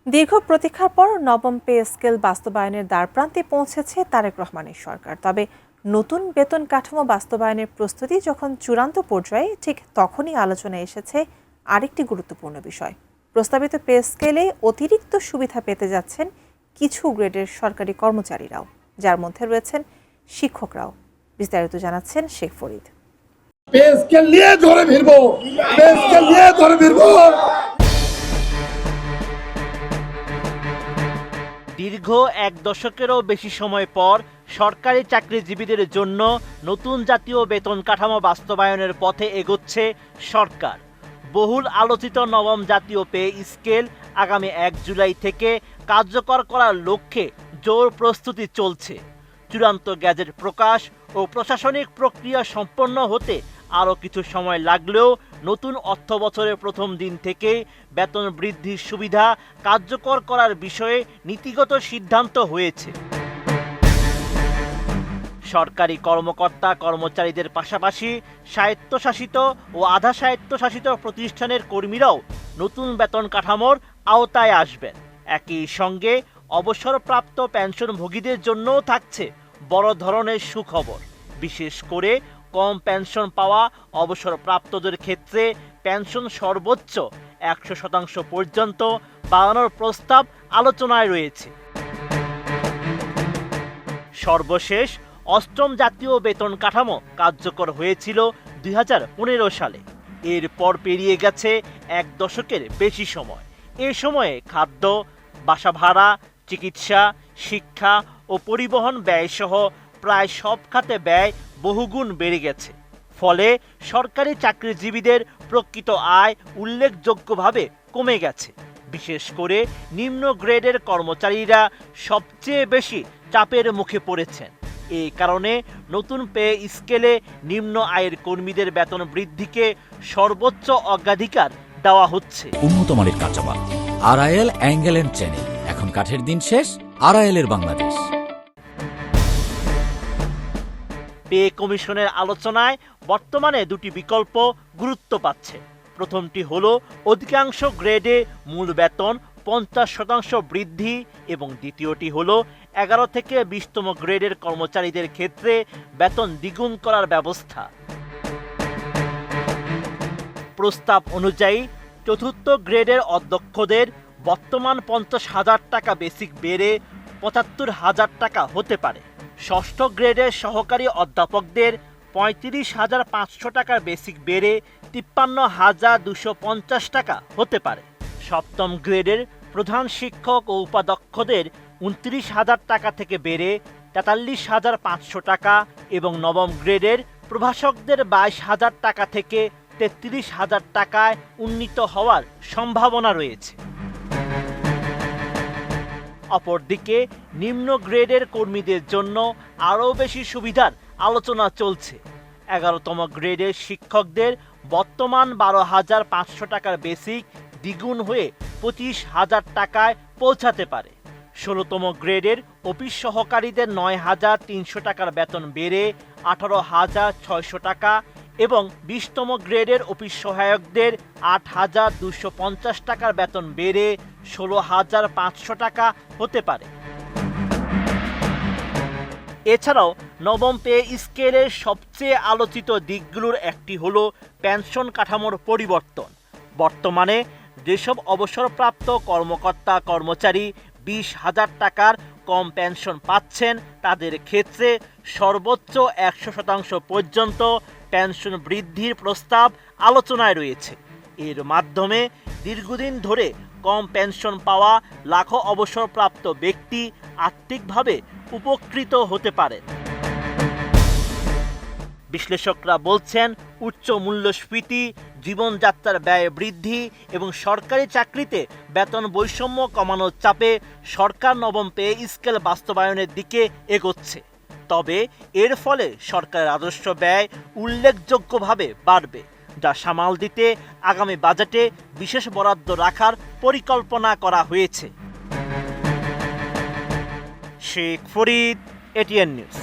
দীর্ঘ প্রতীক্ষার পর নবম পে স্কেল বাস্তবায়নের দ্বারপ্রান্তে পৌঁছেছে তারেক রহমানের সরকার। তবে নতুন বেতন কাঠামো বাস্তবায়নের প্রস্তুতি যখন চূড়ান্ত পর্যায়ে, ঠিক তখনই আলোচনায় এসেছে আরেকটি গুরুত্বপূর্ণ বিষয়। প্রস্তাবিত পে স্কেলে অতিরিক্ত সুবিধা পেতে যাচ্ছেন কিছু গ্রেডের সরকারি কর্মচারীরাও, যার মধ্যে রয়েছেন শিক্ষকরাও। বিস্তারিত জানাচ্ছেন শেখ ফরিদ। পে স্কেল নিয়ে ধরে ফিরবো, পে স্কেল নিয়ে ধরে ফিরবো। দীর্ঘ এক দশকেরও বেশি সময় পর সরকারি চাকরিজীবীদের জন্য নতুন জাতীয় বেতন কাঠামো বাস্তবায়নের পথে এগোচ্ছে সরকার। বহুল আলোচিত নবম জাতীয় পে স্কেল আগামী 1 জুলাই থেকে কার্যকর করার লক্ষ্যে জোর প্রস্তুতি চলছে। চূড়ান্ত গ্যাজেট প্রকাশ ও প্রশাসনিক প্রক্রিয়া সম্পন্ন হতে আরও কিছু সময় লাগলেও নতুন অর্থ বছরের প্রথম দিন থেকে বেতন বৃদ্ধির সুবিধা কার্যকর করার বিষয়ে নীতিগত সিদ্ধান্ত হয়েছে। সরকারি কর্মকর্তা কর্মচারীদের পাশাপাশি স্বায়ত্তশাসিত ও আধা স্বায়ত্তশাসিত প্রতিষ্ঠানের কর্মীরাও নতুন বেতন কাঠামোর আওতায় আসবেন। একই সঙ্গে অবসরপ্রাপ্ত পেনশনভোগীদের জন্যও থাকছে বড় ধরনের সুখবর। বিশেষ করে কম পেনশন পাওয়া অবসরপ্রাপ্তদের ক্ষেত্রে পেনশন সর্বোচ্চ 100% পর্যন্ত বাড়ানোর প্রস্তাব আলোচনায় রয়েছে। সর্বশেষ অষ্টম জাতীয় বেতন কাঠামো কার্যকর হয়েছিল 2015 সালে। এরপর পেরিয়ে গেছে এক দশকের বেশি সময়। এ সময়ে খাদ্য, বাসা ভাড়া, চিকিৎসা, শিক্ষা ও পরিবহন ব্যয়সহ প্রায় সব খাতে ব্যয় বহুগুণ বেড়ে গেছে। ফলে সরকারি চাকরিজীবীদের প্রকৃত আয় উল্লেখযোগ্যভাবে কমে গেছে। বিশেষ করে নিম্ন গ্রেডের কর্মচারীরা সবচেয়ে বেশি চাপের মুখে পড়েছেন। এই কারণে নতুন পে স্কেলে নিম্ন আয়ের কর্মীদের বেতন বৃদ্ধিকে সর্বোচ্চ অগ্রাধিকার দেওয়া হচ্ছে। উন্নত মানের কাঁচামাল আরআইএল অ্যাঙ্গেল এন্ড চ্যানেল, এখন কাঠের দিন শেষ, আরআইএল এর বাংলাদেশ। পে কমিশনের আলোচনায় বর্তমানে দুটি বিকল্প গুরুত্ব পাচ্ছে। প্রথমটি হলো অধিকাংশ গ্রেডে মূল বেতন 50% বৃদ্ধি এবং দ্বিতীয়টি হলো 11 থেকে 20তম গ্রেডের কর্মচারীদের ক্ষেত্রে বেতন দ্বিগুণ করার ব্যবস্থা। প্রস্তাব অনুযায়ী চতুর্থ গ্রেডের অধ্যক্ষদের বর্তমান 50,000 টাকা বেসিক বেড়ে 75,000 টাকা হতে পারে। ষষ্ঠ গ্রেডের সহকারী অধ্যাপকদের 35,500 টাকার বেসিক বেড়ে 53,250 টাকা হতে পারে। সপ্তম গ্রেডের প্রধান শিক্ষক ও উপাধ্যক্ষদের 29,000 টাকা থেকে বেড়ে 43,500 টাকা এবং নবম গ্রেডের প্রভাষকদের 22,000 টাকা থেকে 33,000 টাকায় উন্নীত হওয়ার সম্ভাবনা রয়েছে। অপরদিকে নিম্ন গ্রেডের কর্মীদের জন্য আরও বেশি সুবিধার আলোচনা চলছে। 11তম গ্রেডের শিক্ষকদের বর্তমান 12,500 টাকার বেসিক দ্বিগুণ হয়ে 25,000 টাকায় পৌঁছাতে পারে। 16তম গ্রেডের অফিস সহকারীদের 9,300 টাকার বেতন বেড়ে 18,600 টাকা এবং 20তম গ্রেডের অফিস সহায়কদের 8,250 টাকার বেতন বেড়ে 16,500 টাকা হতে পারে। এছাড়াও নবম পে স্কেলের সবচেয়ে আলোচিত দিকগুলোর একটি হলো পেনশন কাঠামোর পরিবর্তন। বর্তমানে যেসব অবসরপ্রাপ্ত কর্মকর্তা কর্মচারী 20,000 টাকার কম পেনশন পাচ্ছেন, তাদের ক্ষেত্রে সর্বোচ্চ 100% পর্যন্ত পেনশন বৃদ্ধির প্রস্তাব আলোচনায় রয়েছে। এর মাধ্যমে দীর্ঘদিন ধরে কম পেনশন পাওয়া লাখো অবসরপ্রাপ্ত ব্যক্তি আর্থিকভাবে উপকৃত হতে পারেন। বিশ্লেষকরা বলছেন, উচ্চ মূল্যস্ফীতি, জীবনযাত্রার ব্যয় বৃদ্ধি এবং সরকারি চাকরিতে বেতন বৈষম্য কমানোর চাপে সরকার নবম পে স্কেল বাস্তবায়নের দিকে এগোচ্ছে। তবে এর ফলে সরকারের রাজস্ব ব্যয় উল্লেখযোগ্যভাবে বাড়বে, যা সামাল দিতে আগামী বাজেটে বিশেষ বরাদ্দ রাখার পরিকল্পনা করা হয়েছে। Sheikh Farid, ATN news.